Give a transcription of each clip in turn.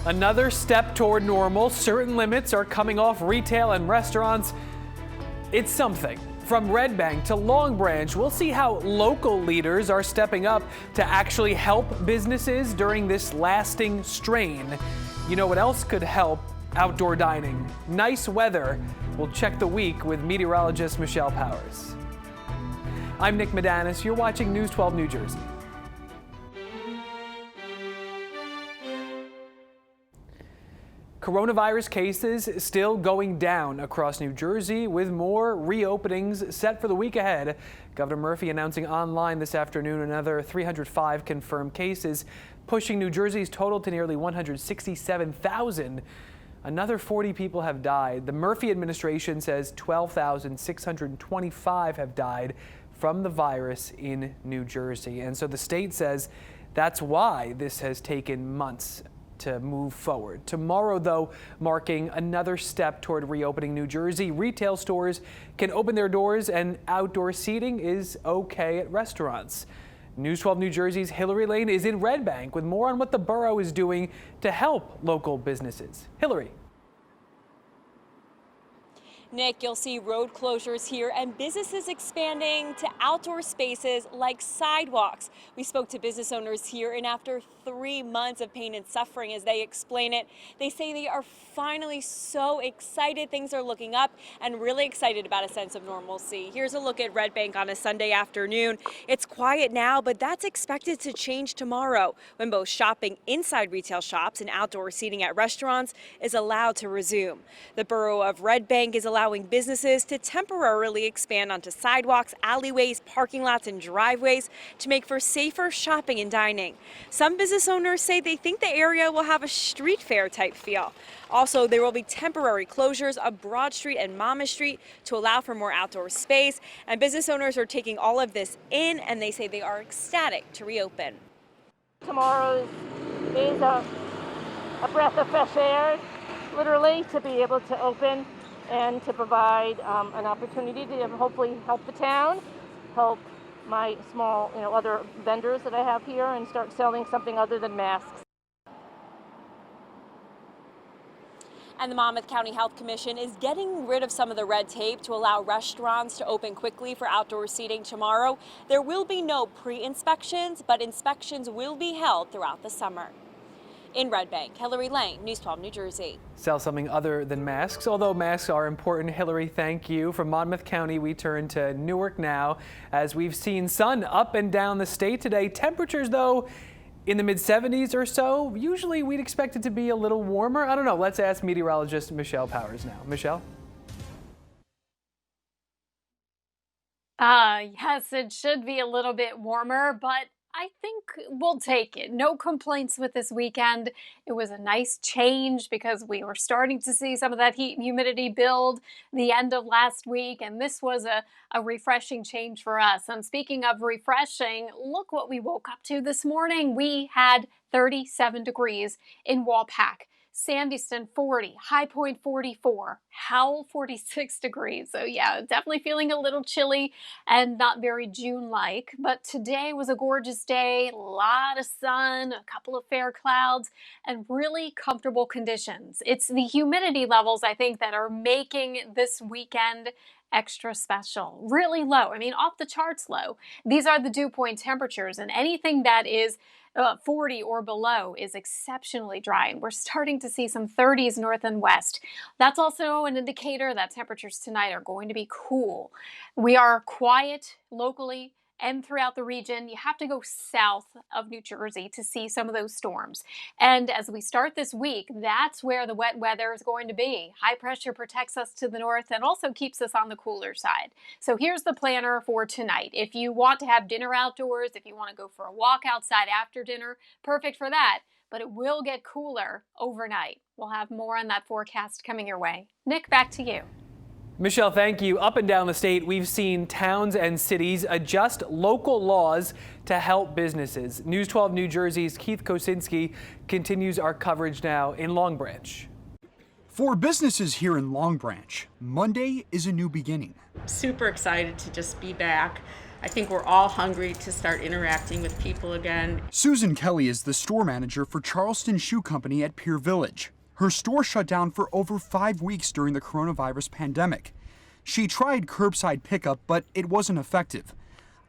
Another step toward normal. Certain limits are coming off retail and restaurants. It's something. From Red Bank to Long Branch, we'll see how local leaders are stepping up to actually help businesses during this lasting strain. You know what else could help? Outdoor dining. Nice weather. We'll check the week with meteorologist Michelle Powers. I'm Nick Medanis. You're watching News 12 New Jersey. Coronavirus cases still going down across New Jersey with more reopenings set for the week ahead. Governor Murphy announcing online this afternoon another 305 confirmed cases, pushing New Jersey's total to nearly 167,000. Another 40 people have died. The Murphy administration says 12,625 have died from the virus in New Jersey. And so the state says that's why this has taken months to move forward. Tomorrow, though, marking another step toward reopening New Jersey. Retail stores can open their doors and outdoor seating is okay at restaurants. News 12 New Jersey's Hillary Lane is in Red Bank with more on what the borough is doing to help local businesses. Hillary. Nick, you'll see road closures here and businesses expanding to outdoor spaces like sidewalks. We spoke to business owners here, and after 3 months of pain and suffering, as they explain it, they say they are finally so excited. Things are looking up and really excited about a sense of normalcy. Here's a look at Red Bank on a Sunday afternoon. It's quiet now, but that's expected to change tomorrow when both shopping inside retail shops and outdoor seating at restaurants is allowed to resume. The borough of Red Bank is allowing businesses to temporarily expand onto sidewalks, alleyways, parking lots, and driveways to make for safer shopping and dining. Some business owners say they think the area will have a street fair type feel. Also, there will be temporary closures of Broad Street and Monmouth Street to allow for more outdoor space. And business owners are taking all of this in, and they say they are ecstatic to reopen. Tomorrow is a breath of fresh air, literally, to be able to open and to provide an opportunity to hopefully help the town, help my small, other vendors that I have here, and start selling something other than masks. And the Monmouth County Health Commission is getting rid of some of the red tape to allow restaurants to open quickly for outdoor seating tomorrow. There will be no pre-inspections, but inspections will be held throughout the summer. In Red Bank, Hillary Lane, News 12 New Jersey. Sell something other than masks, although masks are important. Hillary, thank you. From Monmouth County, we turn to Newark now, as we've seen sun up and down the state today. Temperatures, though, in the mid-70s or so. Usually we'd expect it to be a little warmer. I don't know. Let's ask meteorologist Michelle Powers now. Michelle? Yes, it should be a little bit warmer, but I think we'll take it. No complaints with this weekend. It was a nice change because we were starting to see some of that heat and humidity build the end of last week, and this was a refreshing change for us. And speaking of refreshing, look what we woke up to this morning. We had 37 degrees in Walpack. Sandyston 40, High Point 44, Howell 46 degrees. So yeah, definitely feeling a little chilly and not very June-like. But today was a gorgeous day, a lot of sun, a couple of fair clouds, and really comfortable conditions. It's the humidity levels, I think, that are making this weekend extra special. Really low. I mean, off the charts low. These are the dew point temperatures, and anything that is 40 or below is exceptionally dry, and we're starting to see some 30s north and west. That's also an indicator that temperatures tonight are going to be cool. We are quiet locally and throughout the region. You have to go south of New Jersey to see some of those storms. And as we start this week, that's where the wet weather is going to be. High pressure protects us to the north and also keeps us on the cooler side. So here's the planner for tonight. If you want to have dinner outdoors, if you want to go for a walk outside after dinner, perfect for that. But it will get cooler overnight. We'll have more on that forecast coming your way. Nick, back to you. Michelle, thank you. Up and down the state, we've seen towns and cities adjust local laws to help businesses. News 12 New Jersey's Keith Kosinski continues our coverage now in Long Branch. For businesses here in Long Branch, Monday is a new beginning. Super excited to just be back. I think we're all hungry to start interacting with people again. Susan Kelly is the store manager for Charleston Shoe Company at Pier Village. Her store shut down for over 5 weeks during the coronavirus pandemic. She tried curbside pickup, but it wasn't effective.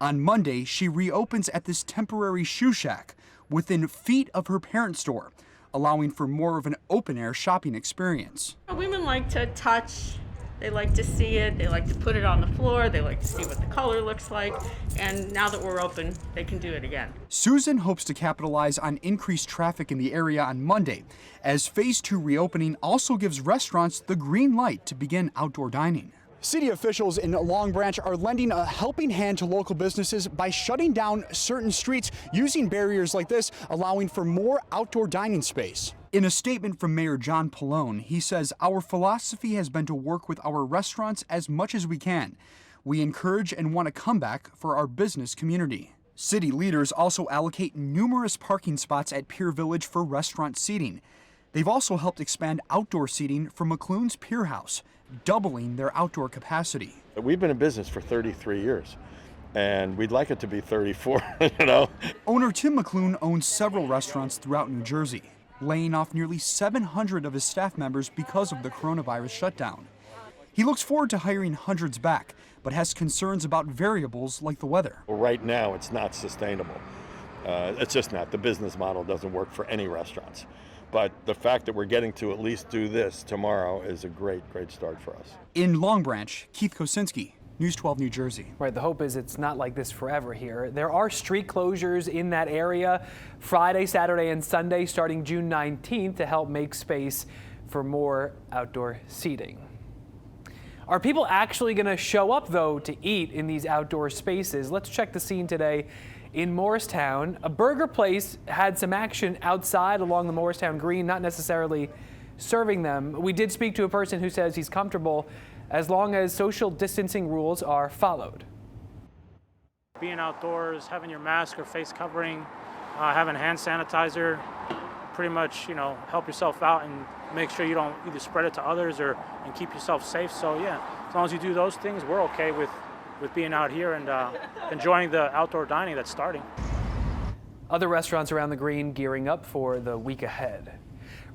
On Monday, she reopens at this temporary shoe shack within feet of her parent store, allowing for more of an open-air shopping experience. Women like to touch, they like to see it, they like to put it on the floor, they like to see what the color looks like, and now that we're open, they can do it again. Susan hopes to capitalize on increased traffic in the area on Monday, as Phase 2 reopening also gives restaurants the green light to begin outdoor dining. City officials in Long Branch are lending a helping hand to local businesses by shutting down certain streets using barriers like this, allowing for more outdoor dining space. In a statement from Mayor John Pallone, he says, "Our philosophy has been to work with our restaurants as much as we can. We encourage and want a comeback for our business community." City leaders also allocate numerous parking spots at Pier Village for restaurant seating. They've also helped expand outdoor seating for McClune's Pier House, doubling their outdoor capacity. We've been in business for 33 years, and we'd like it to be 34, you know. Owner Tim McClune owns several restaurants throughout New Jersey, laying off nearly 700 of his staff members because of the coronavirus shutdown. He looks forward to hiring hundreds back, but has concerns about variables like the weather. Well, right now, it's not sustainable. It's just not. The business model doesn't work for any restaurants. But the fact that we're getting to at least do this tomorrow is a great start for us. In Long Branch, Keith Kosinski, News 12 New Jersey. Right, the hope is it's not like this forever here. There are street closures in that area Friday, Saturday, and Sunday starting June 19th to help make space for more outdoor seating. Are people actually going to show up, though, to eat in these outdoor spaces? Let's check the scene today in Morristown. A burger place had some action outside along the Morristown Green, not necessarily serving them. We did speak to a person who says he's comfortable as long as social distancing rules are followed. Being outdoors, having your mask or face covering, having hand sanitizer, pretty much, help yourself out and make sure you don't either spread it to others and keep yourself safe. So yeah, as long as you do those things, we're okay with being out here and enjoying the outdoor dining that's starting. Other restaurants around the Green gearing up for the week ahead.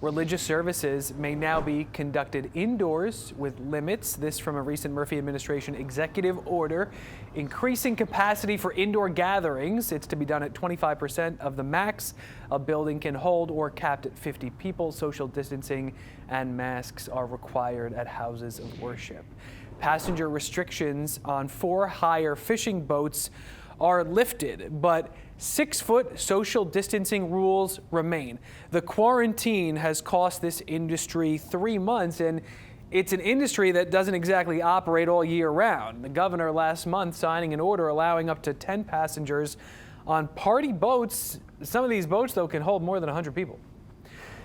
Religious services may now be conducted indoors with limits. This from a recent Murphy administration executive order increasing capacity for indoor gatherings. It's to be done at 25% of the max a building can hold or capped at 50 people. Social distancing and masks are required at houses of worship. Passenger restrictions on 4 hire fishing boats are lifted, but 6-foot social distancing rules remain. The quarantine has cost this industry 3 months, and it's an industry that doesn't exactly operate all year round. The governor last month signing an order allowing up to 10 passengers on party boats. Some of these boats, though, can hold more than 100 people.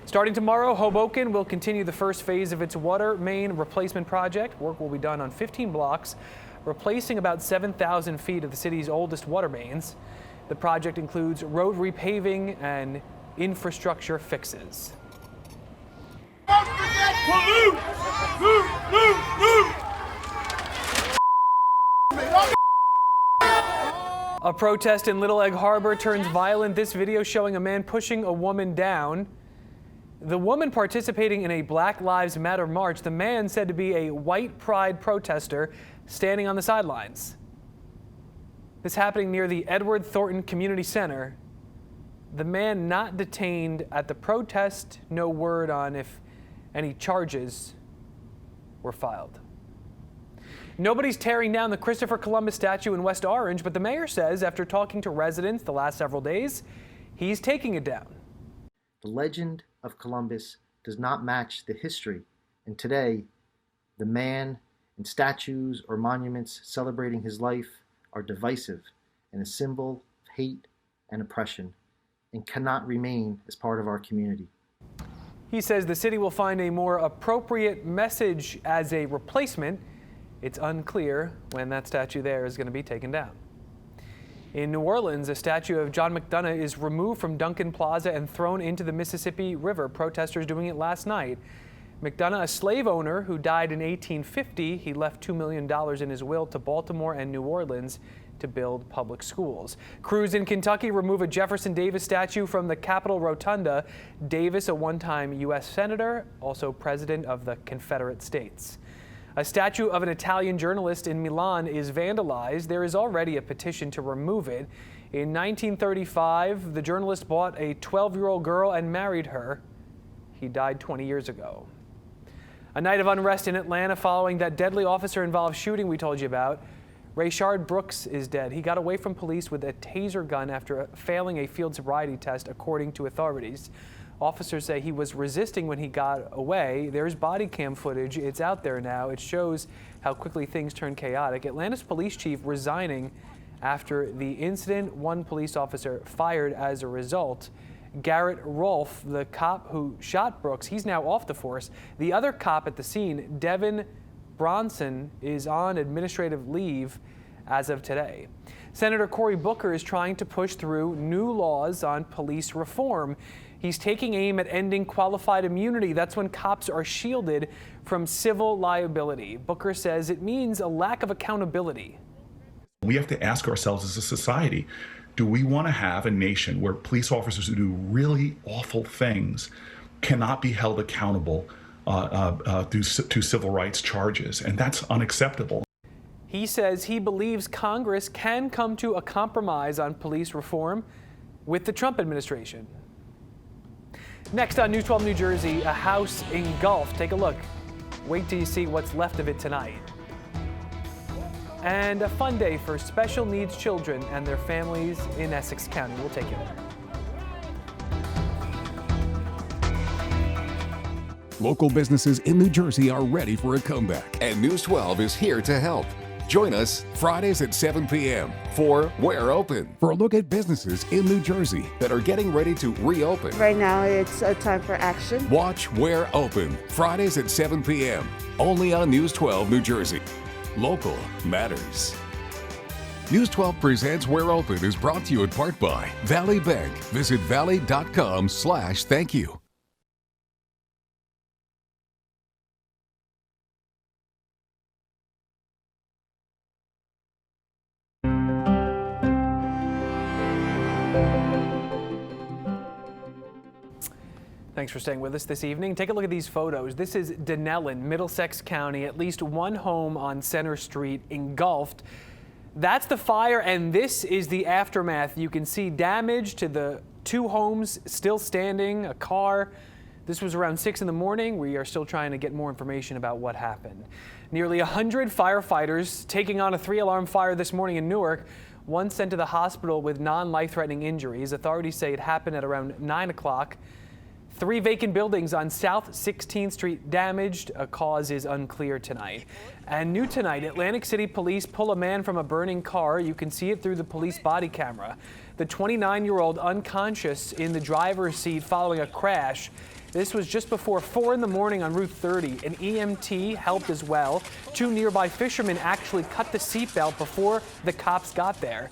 Starting tomorrow, Hoboken will continue the first phase of its water main replacement project. Work will be done on 15 blocks, replacing about 7,000 feet of the city's oldest water mains. The project includes road repaving and infrastructure fixes. A protest in Little Egg Harbor turns violent. This video showing a man pushing a woman down. The woman participating in a Black Lives Matter march, the man said to be a white pride protester standing on the sidelines. This happening near the Edward Thornton Community Center. The man not detained at the protest, no word on if any charges were filed. Nobody's tearing down the Christopher Columbus statue in West Orange, but the mayor says after talking to residents the last several days, he's taking it down. The legend of Columbus does not match the history, and today, the man and statues or monuments celebrating his life are divisive and a symbol of hate and oppression, and cannot remain as part of our community. He says the city will find a more appropriate message as a replacement. It's unclear when that statue there is going to be taken down. In New Orleans, a statue of John McDonough is removed from Duncan Plaza and thrown into the Mississippi River. Protesters doing it last night. McDonough, a slave owner who died in 1850, he left $2 million in his will to Baltimore and New Orleans to build public schools. Crews in Kentucky remove a Jefferson Davis statue from the Capitol Rotunda. Davis, a one-time U.S. Senator, also President of the Confederate States. A statue of an Italian journalist in Milan is vandalized. There is already a petition to remove it. In 1935, the journalist bought a 12-year-old girl and married her. He died 20 years ago. A night of unrest in Atlanta following that deadly officer-involved shooting we told you about. Rayshard Brooks is dead. He got away from police with a taser gun after failing a field sobriety test, according to authorities. Officers say he was resisting when he got away. There's body cam footage. It's out there now. It shows how quickly things turn chaotic. Atlanta's police chief resigning after the incident. One police officer fired as a result. Garrett Rolfe, the cop who shot Brooks, he's now off the force. The other cop at the scene, Devin Bronson, is on administrative leave as of today. Senator Cory Booker is trying to push through new laws on police reform. He's taking aim at ending qualified immunity. That's when cops are shielded from civil liability. Booker says it means a lack of accountability. We have to ask ourselves as a society, do we want to have a nation where police officers who do really awful things cannot be held accountable to civil rights charges? And that's unacceptable. He says he believes Congress can come to a compromise on police reform with the Trump administration. Next on News 12 New Jersey, a house engulfed. Take a look. Wait till you see what's left of it tonight. And a fun day for special needs children and their families in Essex County. We'll take you there. Local businesses in New Jersey are ready for a comeback, and News 12 is here to help. Join us Fridays at 7 p.m. for We're Open, for a look at businesses in New Jersey that are getting ready to reopen. Right now, it's a time for action. Watch We're Open Fridays at 7 p.m. only on News 12 New Jersey. Local matters. News 12 presents We're Open is brought to you in part by Valley Bank. Visit valley.com/thank you. Thanks for staying with us this evening. Take a look at these photos. This is Dunellen, Middlesex County. At least one home on Center Street engulfed. That's the fire, and this is the aftermath. You can see damage to the two homes still standing, a car. This was around 6 in the morning. We are still trying to get more information about what happened. Nearly 100 firefighters taking on a 3-alarm fire this morning in Newark. One sent to the hospital with non-life-threatening injuries. Authorities say it happened at around 9 o'clock. 3 vacant buildings on South 16th Street damaged. A cause is unclear tonight. And new tonight, Atlantic City police pull a man from a burning car. You can see it through the police body camera. The 29-year-old unconscious in the driver's seat following a crash. This was just before 4 in the morning on Route 30. An EMT helped as well. 2 nearby fishermen actually cut the seatbelt before the cops got there.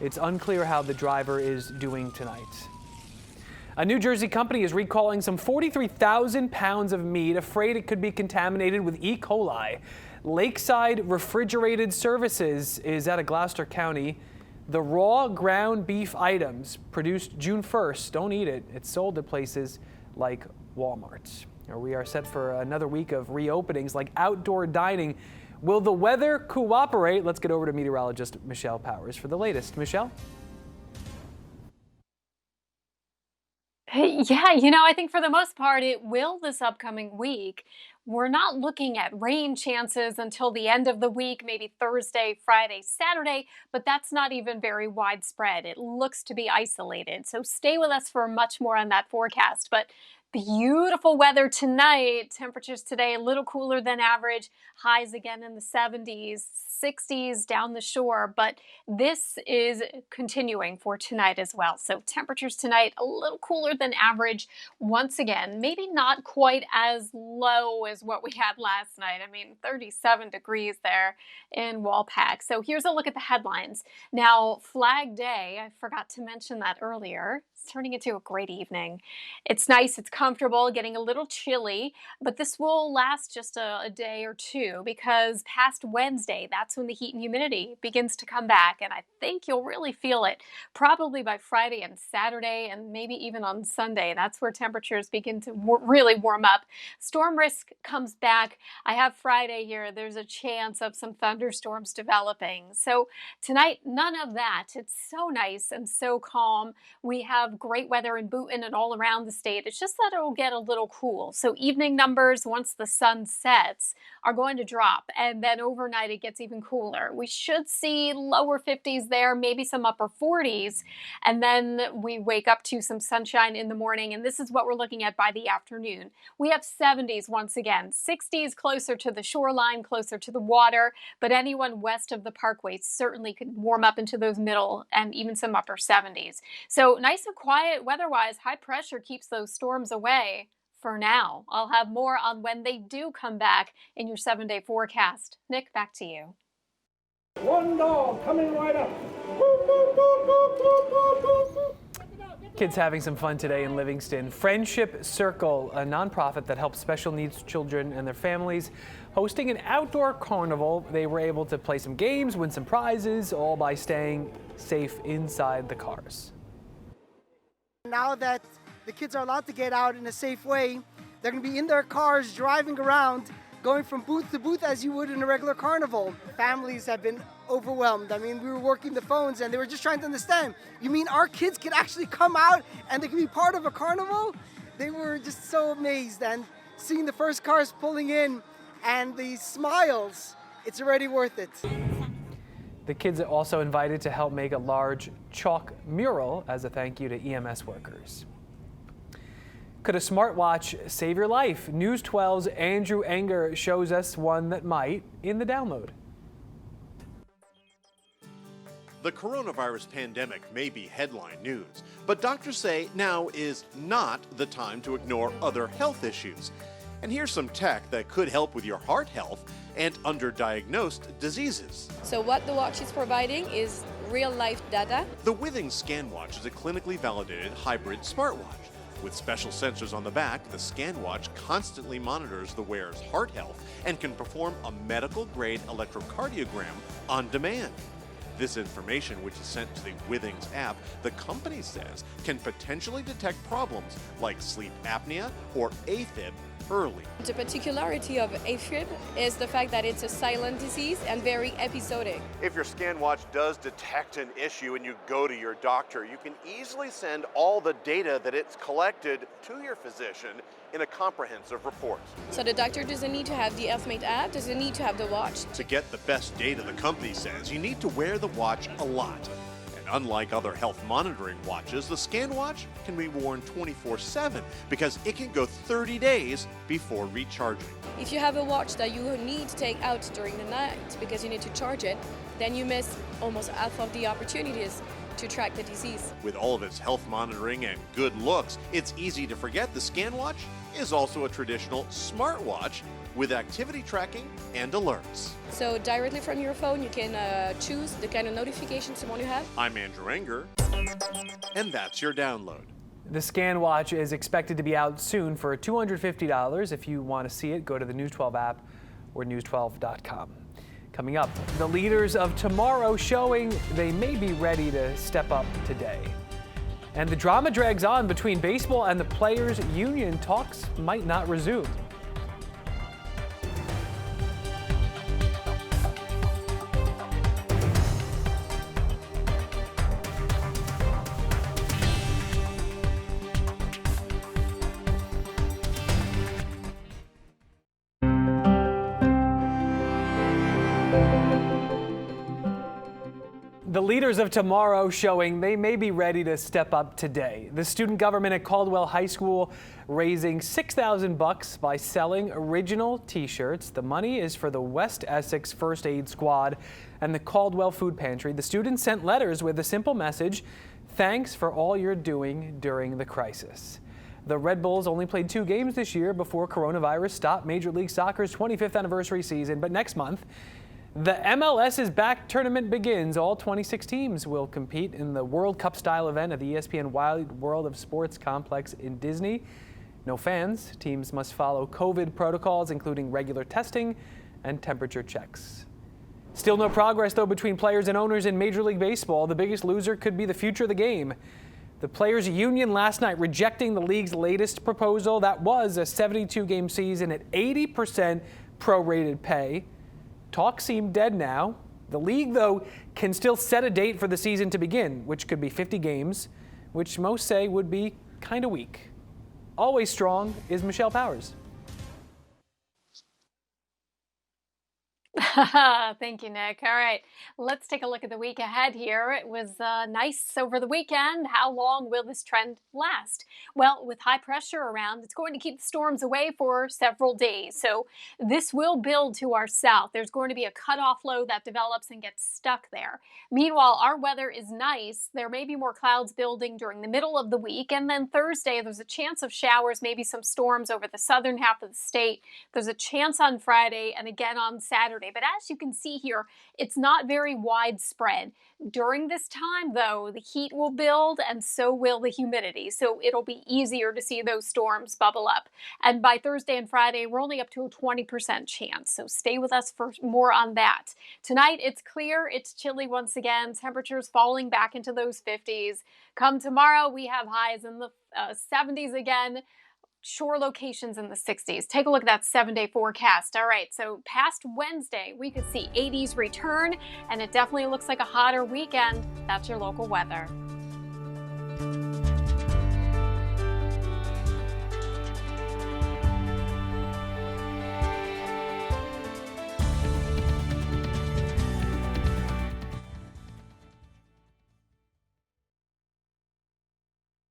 It's unclear how the driver is doing tonight. A New Jersey company is recalling some 43,000 pounds of meat, afraid it could be contaminated with E. coli. Lakeside Refrigerated Services is out of Gloucester County. The raw ground beef items produced June 1st, don't eat it. It's sold at places like Walmart. We are set for another week of reopenings like outdoor dining. Will the weather cooperate? Let's get over to meteorologist Michelle Powers for the latest. Michelle? Yeah, I think for the most part it will this upcoming week. We're not looking at rain chances until the end of the week, maybe Thursday, Friday, Saturday, but that's not even very widespread. It looks to be isolated. So stay with us for much more on that forecast. But beautiful weather tonight. Temperatures today a little cooler than average. Highs again in the 70s, 60s down the shore. But this is continuing for tonight as well. So temperatures tonight a little cooler than average. Once again, maybe not quite as low as what we had last night. 37 degrees there in Walpack. So here's a look at the headlines. Now, Flag Day, I forgot to mention that earlier. It's turning into a great evening. It's nice, it's comfortable, getting a little chilly, but this will last just a day or two because past Wednesday, that's when the heat and humidity begins to come back, and I think you'll really feel it probably by Friday and Saturday, and maybe even on Sunday. That's where temperatures begin to really warm up. Storm risk comes back. I have Friday here. There's a chance of some thunderstorms developing. So tonight, none of that. It's so nice and so calm. We have great weather in Boonton and all around the state. It's just that it'll get a little cool. So evening numbers, once the sun sets, are going to drop. And then overnight, it gets even cooler. We should see lower 50s there, maybe some upper 40s. And then we wake up to some sunshine in the morning. And this is what we're looking at by the afternoon. We have 70s once again, 60s closer to the shoreline, closer to the water. But anyone west of the parkway certainly could warm up into those middle and even some upper 70s. So nice and quiet weather-wise. High pressure keeps those storms away for now. I'll have more on when they do come back in your 7-day forecast. Nick, back to you. One dog coming right up. Kids having some fun today in Livingston. Friendship Circle, a nonprofit that helps special needs children and their families, hosting an outdoor carnival. They were able to play some games, win some prizes, all by staying safe inside the cars. Now that the kids are allowed to get out in a safe way, they're going to be in their cars driving around, going from booth to booth as you would in a regular carnival. Families have been overwhelmed. I mean, we were working the phones and they were just trying to understand, you mean our kids can actually come out and they can be part of a carnival? They were just so amazed, and seeing the first cars pulling in and the smiles, it's already worth it. The kids are also invited to help make a large chalk mural as a thank you to EMS workers. Could a smartwatch save your life? News 12's Andrew Enger shows us one that might in the download. The coronavirus pandemic may be headline news, but doctors say now is not the time to ignore other health issues. And here's some tech that could help with your heart health and underdiagnosed diseases. So what the watch is providing is real-life data. The Withings ScanWatch is a clinically validated hybrid smartwatch. With special sensors on the back, the ScanWatch constantly monitors the wearer's heart health and can perform a medical-grade electrocardiogram on demand. This information, which is sent to the Withings app, the company says can potentially detect problems like sleep apnea or AFib early. The particularity of AFib is the fact that it's a silent disease and very episodic. If your ScanWatch does detect an issue and you go to your doctor, you can easily send all the data that it's collected to your physician in a comprehensive report. So the doctor doesn't need to have the HealthMate app, doesn't need to have the watch. To get the best data, the company says you need to wear the watch a lot. Unlike other health monitoring watches, the ScanWatch can be worn 24/7 because it can go 30 days before recharging. If you have a watch that you need to take out during the night because you need to charge it, then you miss almost half of the opportunities to track the disease. With all of its health monitoring and good looks, it's easy to forget the ScanWatch is also a traditional smartwatch with activity tracking and alerts. So directly from your phone, you can choose the kind of notifications you want to have. I'm Andrew Enger, and that's your download. The ScanWatch is expected to be out soon for $250. If you want to see it, go to the News 12 app or news12.com. Coming up, the leaders of tomorrow showing they may be ready to step up today. And the drama drags on between baseball and the players' union. Talks might not resume. The leaders of tomorrow showing they may be ready to step up today. The student government at Caldwell High School raising $6,000 by selling original t-shirts. The money is for the West Essex First Aid Squad and the Caldwell Food Pantry. The students sent letters with a simple message: thanks for all you're doing during the crisis. The Red Bulls only played 2 games this year before coronavirus stopped Major League Soccer's 25th anniversary season, but next month The MLS's back tournament begins. All 26 teams will compete in the World Cup style event at the ESPN Wide World of Sports complex in Disney. No fans. Teams must follow COVID protocols, including regular testing and temperature checks. Still no progress, though, between players and owners in Major League Baseball. The biggest loser could be the future of the game. The Players Union last night rejecting the league's latest proposal. That was a 72-game season at 80% prorated pay. Talk seemed dead now. The league, though, can still set a date for the season to begin, which could be 50 games, which most say would be kind of weak. Always strong is Michelle Powers. Thank you, Nick. All right, let's take a look at the week ahead here. It was nice over the weekend. How long will this trend last? Well, with high pressure around, it's going to keep the storms away for several days. So this will build to our south. There's going to be a cutoff low that develops and gets stuck there. Meanwhile, our weather is nice. There may be more clouds building during the middle of the week. And then Thursday, there's a chance of showers, maybe some storms over the southern half of the state. There's a chance on Friday and again on Saturday. But as you can see here, it's not very widespread. During this time, though, the heat will build and so will the humidity. So it'll be easier to see those storms bubble up. And by Thursday and Friday, we're only up to a 20% chance. So stay with us for more on that. Tonight, it's clear. It's chilly once again. Temperatures falling back into those 50s. Come tomorrow, we have highs in the 70s again. Shore locations in the 60s. Take a look at that 7-day forecast. All right, so past Wednesday, we could see 80s return, and it definitely looks like a hotter weekend. That's your local weather.